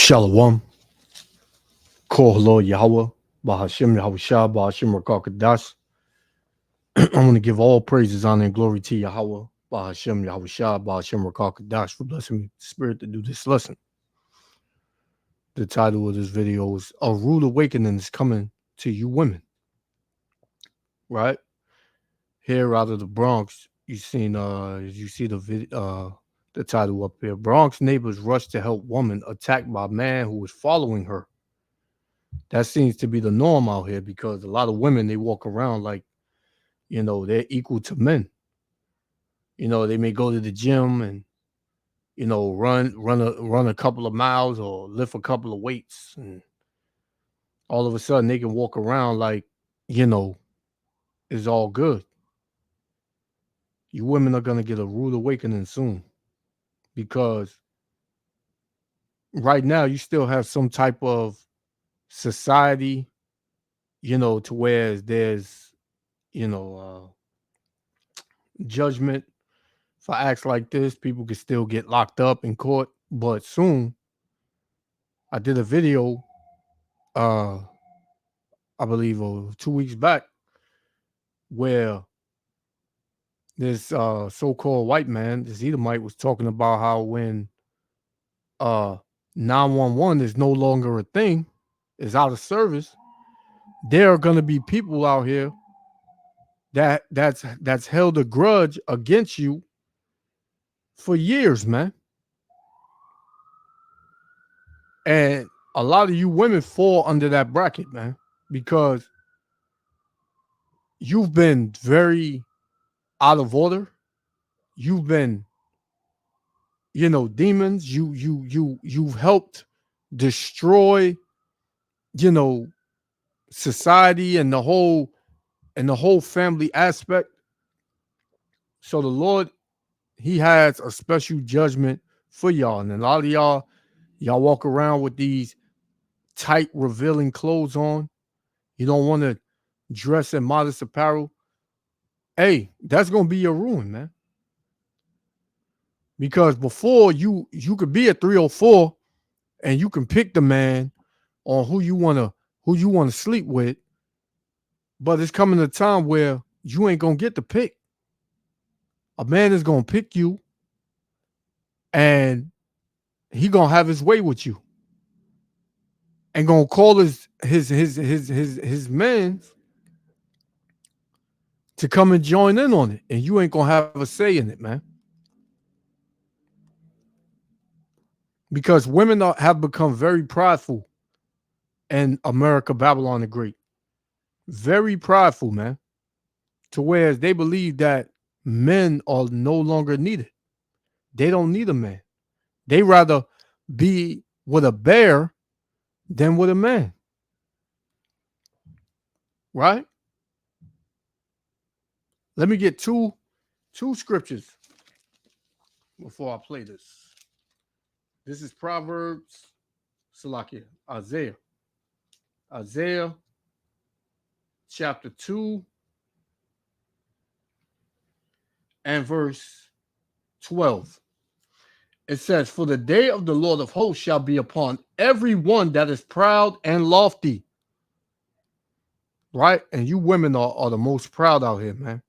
Shalom, Kohlo Yahweh, Bahashim Yahushua, Bahashim Rakakadash. I want to give all praises, honor, and glory to Yahweh, Bahashim Yahushua, Bahashim Rakakadash, for blessing me with the spirit to do this lesson. The title of this video is A Rude Awakening is Coming to You Women. Right? Here out of the Bronx, you see the title up here. Bronx neighbors rush to help woman attacked by man who was following her. That seems to be the norm out here because a lot of women, they walk around like, they're equal to men. They may go to the gym and, run a couple of miles or lift a couple of weights, and all of a sudden they can walk around like, it's all good. You women are gonna get a rude awakening soon, because right now you still have some type of society, to where there's, judgment for acts like this. People can still get locked up in court, but soon I did a video, uh, I believe 2 weeks back, where this so-called white man, this Edomite, was talking about how when uh 911 is no longer a thing, is out of service, there are gonna be people out here that's held a grudge against you for years, man. And a lot of you women fall under that bracket, man, because you've been very out of order. You've been, demons. You've helped destroy, you know, society and the whole family aspect. So the Lord, He has a special judgment for y'all. And a lot of y'all walk around with these tight, revealing clothes on. You don't want to dress in modest apparel. Hey, that's gonna be your ruin, man. Because before you could be a 304 and you can pick the man on who you wanna sleep with, but it's coming a time where you ain't gonna get the pick. A man is gonna pick you, and he gonna have his way with you, and gonna call his men to come and join in on it, and you ain't gonna have a say in it, man. Because women have become very prideful in America, Babylon the Great. Very prideful, man. To where they believe that men are no longer needed. They don't need a man. They rather be with a bear than with a man. Right? Let me get two scriptures before I play this. This is Proverbs, Salakia, Isaiah chapter 2 and verse 12. It says, "For the day of the Lord of hosts shall be upon every one that is proud and lofty." Right? And you women are the most proud out here, man.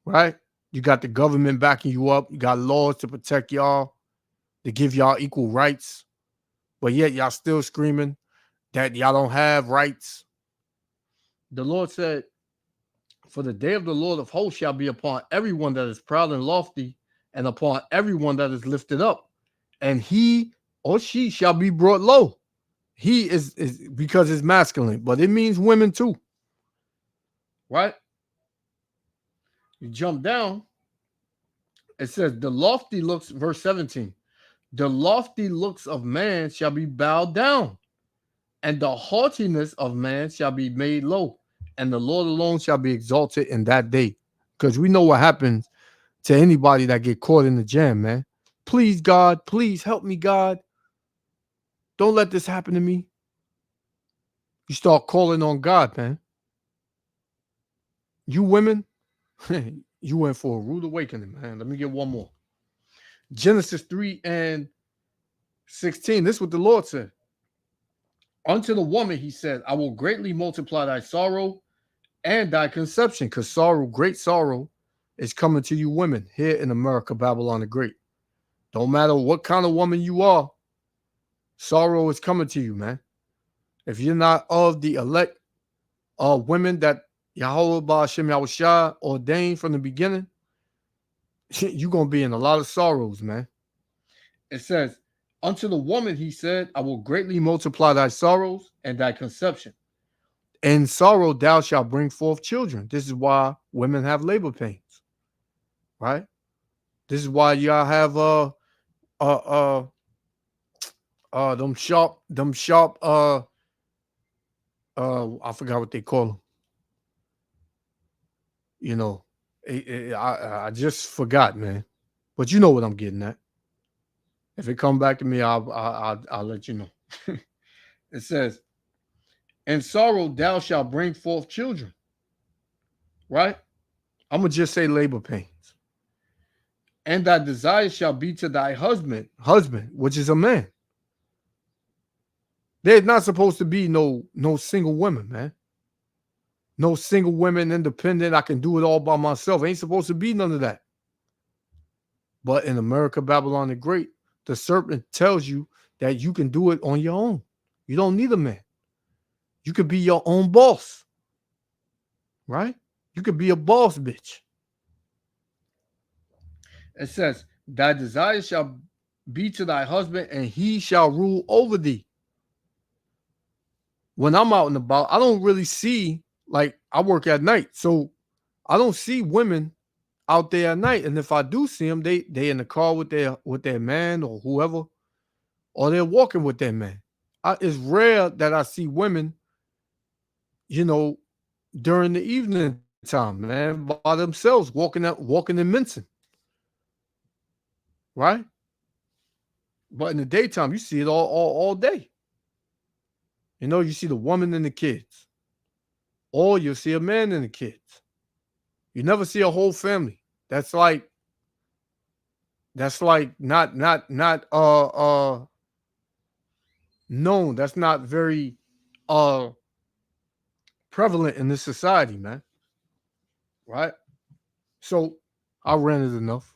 Right? You got the government backing you up. You got laws to protect y'all, to give y'all equal rights. But yet y'all still screaming that y'all don't have rights. The Lord said, "For the day of the Lord of hosts shall be upon everyone that is proud and lofty, and upon everyone that is lifted up. And he or she shall be brought low." He is because it's masculine, but it means women too. Right? You jump down, it says, "The lofty looks," verse 17, "the lofty looks of man shall be bowed down, and the haughtiness of man shall be made low, and the Lord alone shall be exalted in that day." Because we know what happens to anybody that get caught in the jam, man. Please, God, please help me, God. Don't let this happen to me. You start calling on God, man. You women, you went for a rude awakening, man. Let me get one more. Genesis 3 and 16. This is what the Lord said. Unto the woman, he said, I will greatly multiply thy sorrow and thy conception, because sorrow, great sorrow, is coming to you women here in America, Babylon the Great. Don't matter what kind of woman you are, sorrow is coming to you, man. If you're not of the elect women that Yahweh Ba'ashem Yahushua ordained from the beginning, you're going to be in a lot of sorrows, man. It says, unto the woman, he said, I will greatly multiply thy sorrows and thy conception. In sorrow thou shalt bring forth children. This is why women have labor pains, right? This is why y'all have them sharp I forgot what they call them. You know, I just forgot, man. But you know what I'm getting at. If it come back to me, I'll let you know. It says, in sorrow thou shalt bring forth children. Right? I'm gonna just say labor pains. And thy desire shall be to thy husband, which is a man. There's not supposed to be no single women, man. No single women, independent. I can do it all by myself. Ain't supposed to be none of that. But in America, Babylon the Great, the serpent tells you that you can do it on your own. You don't need a man. You could be your own boss. Right? You could be a boss bitch. It says, thy desire shall be to thy husband, and he shall rule over thee. When I'm out and about, I don't really see, like, I work at night, so I don't see women out there at night. And if I do see them, they in the car with their man or whoever, or they're walking with their man. It's rare that I see women, during the evening time, man, by themselves, walking and mincing. Right? But in the daytime, you see it all day. You see the woman and the kids. Or you'll see a man and the kids. You never see a whole family. That's like not known. That's not very prevalent in this society, man. Right? So I ranted enough.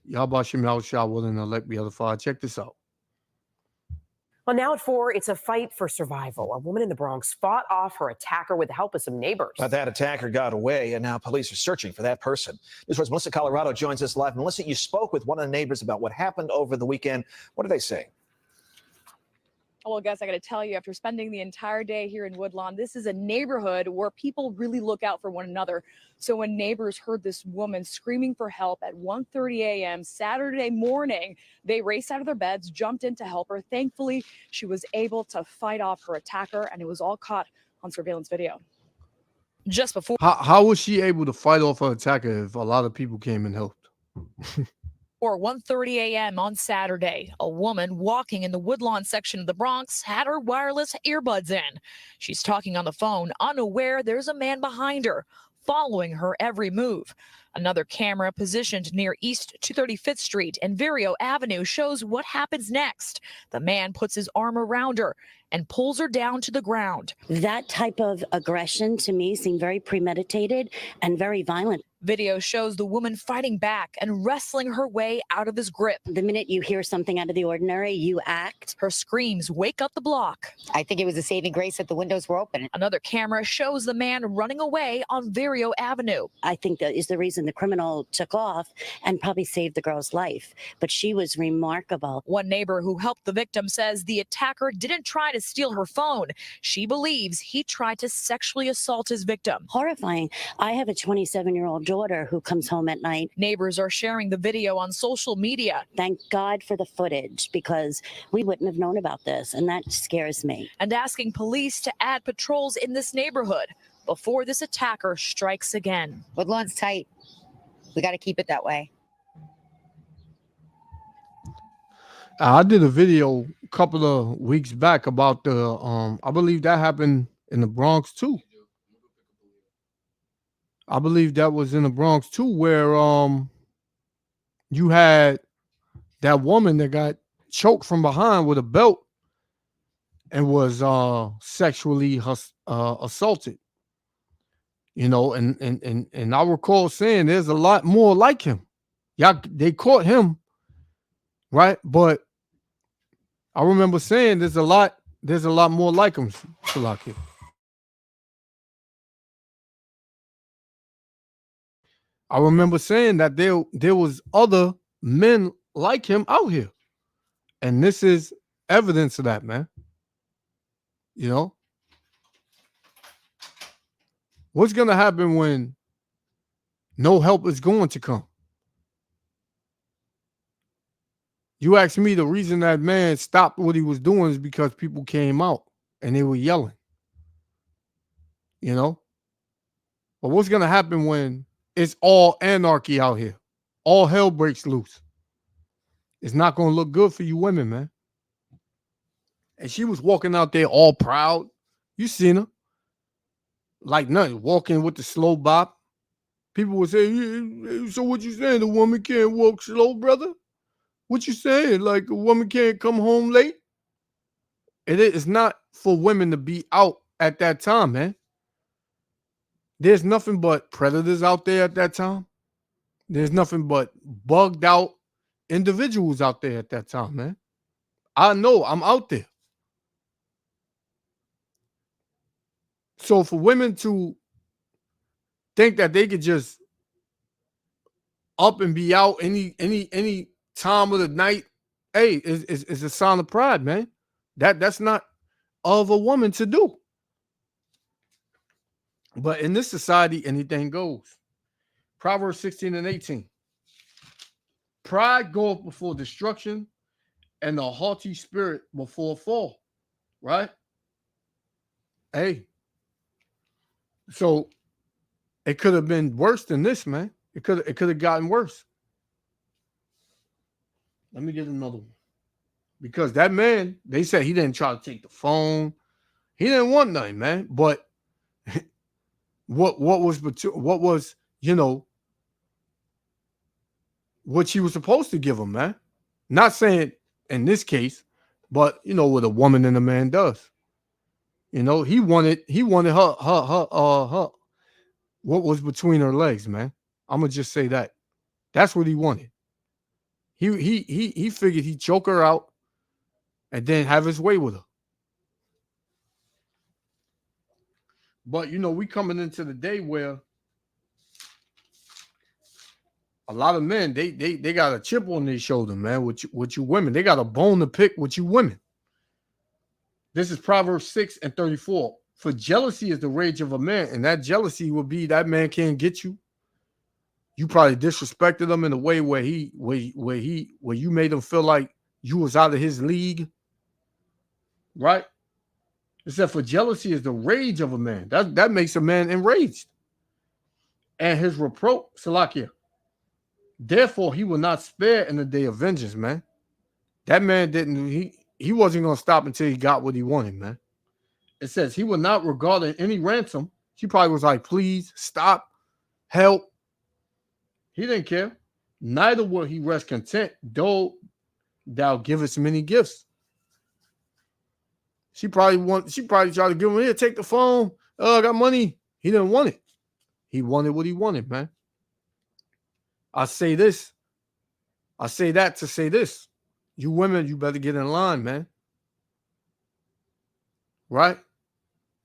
Yahweh Shem Yahushua willing to let me other fire. Check this out. Well, now at 4, it's a fight for survival. A woman in the Bronx fought off her attacker with the help of some neighbors. But that attacker got away, and now police are searching for that person. Newsroom's Melissa Colorado joins us live. Melissa, you spoke with one of the neighbors about what happened over the weekend. What did they say? Well, guys, I got to tell you, after spending the entire day here in Woodlawn, this is a neighborhood where people really look out for one another. So when neighbors heard this woman screaming for help at 1:30 a.m. Saturday morning, they raced out of their beds, jumped in to help her. Thankfully, she was able to fight off her attacker, and it was all caught on surveillance video. Just before. How was she able to fight off her attacker if a lot of people came and helped? Or 1:30 a.m. on Saturday, a woman walking in the Woodlawn section of the Bronx had her wireless earbuds in. She's talking on the phone, unaware there's a man behind her, following her every move. Another camera positioned near East 235th Street and Vireo Avenue shows what happens next. The man puts his arm around her and pulls her down to the ground. That type of aggression to me seemed very premeditated and very violent. Video shows the woman fighting back and wrestling her way out of his grip. The minute you hear something out of the ordinary, you act. Her screams wake up the block. I think it was a saving grace that the windows were open. Another camera shows the man running away on Vireo Avenue. I think that is the reason the criminal took off and probably saved the girl's life. But she was remarkable. One neighbor who helped the victim says the attacker didn't try to steal her phone. She believes he tried to sexually assault his victim. Horrifying. I have a 27-year-old daughter who comes home at night. Neighbors are sharing the video on social media. Thank God for the footage, because we wouldn't have known about this, and that scares me. And asking police to add patrols in this neighborhood before this attacker strikes again. Woodlawn's tight. We got to keep it that way. I did a video a couple of weeks back about the I believe that happened in the Bronx too. I believe that was in the Bronx too, where you had that woman that got choked from behind with a belt and was sexually assaulted. You know, and I recall saying there's a lot more like him. Y'all, they caught him, right? But I remember saying there's a lot more like him, Salaki. I remember saying that there was other men like him out here. And this is evidence of that, man. You know? What's going to happen when no help is going to come? You ask me, the reason that man stopped what he was doing is because people came out and they were yelling. You know? But what's going to happen when it's all anarchy out here? All hell breaks loose. It's not going to look good for you women, man. And she was walking out there all proud. You seen her. Like nothing. Walking with the slow bop. People would say, so what you saying? The woman can't walk slow, brother? What you saying? Like a woman can't come home late? It's not for women to be out at that time, man. There's nothing but predators out there at that time. There's nothing but bugged out individuals out there at that time, man. I know I'm out there. So for women to think that they could just up and be out any time of the night, hey, is a sign of pride, man. That's not of a woman to do. But in this society, anything goes. Proverbs 16:18. Pride goeth before destruction, and the haughty spirit before fall. Right? Hey. So it could have been worse than this, man. It could have gotten worse. Let me get another one. Because that man, they said he didn't try to take the phone. He didn't want nothing, man. But what was, you know, what she was supposed to give him, man. Not saying in this case, but you know what a woman and a man does. You know, he wanted her what was between her legs, man. I'm gonna just say that. That's what he wanted. He figured he'd choke her out and then have his way with her. But you know, we coming into the day where a lot of men they got a chip on their shoulder, man. With you women, they got a bone to pick with you women. This is Proverbs 6:34. For jealousy is the rage of a man, and that jealousy will be that man can't get you. You probably disrespected him in a way where you made him feel like you was out of his league, right? It said, for jealousy is the rage of a man. That makes a man enraged. And his reproach, Salakia. Therefore, he will not spare in the day of vengeance, man. That man he wasn't going to stop until he got what he wanted, man. It says he will not regard any ransom. She probably was like, please stop, help. He didn't care. Neither will he rest content, though thou givest many gifts. She probably tried to give him, here, take the phone. Oh, I got money. He didn't want it. He wanted what he wanted, man. I say this. I say that to say this. You women, you better get in line, man. Right?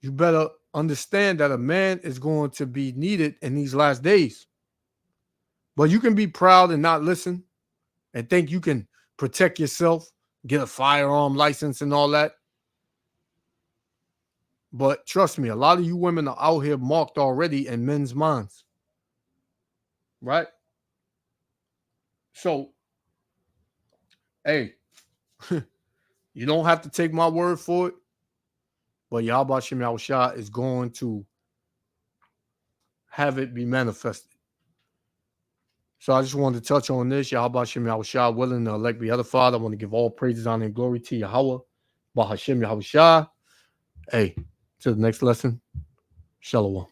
You better understand that a man is going to be needed in these last days. But you can be proud and not listen and think you can protect yourself, get a firearm license and all that. But trust me, a lot of you women are out here marked already in men's minds. Right? So, hey, you don't have to take my word for it, but Yahweh Shem Yahushua is going to have it be manifested. So I just wanted to touch on this. Yahweh Shem Yahushua, willing to elect me other Father. I want to give all praises, honor, and glory to Yahweh, Bahashem Yahushua. Hey, to the next lesson. Shalom.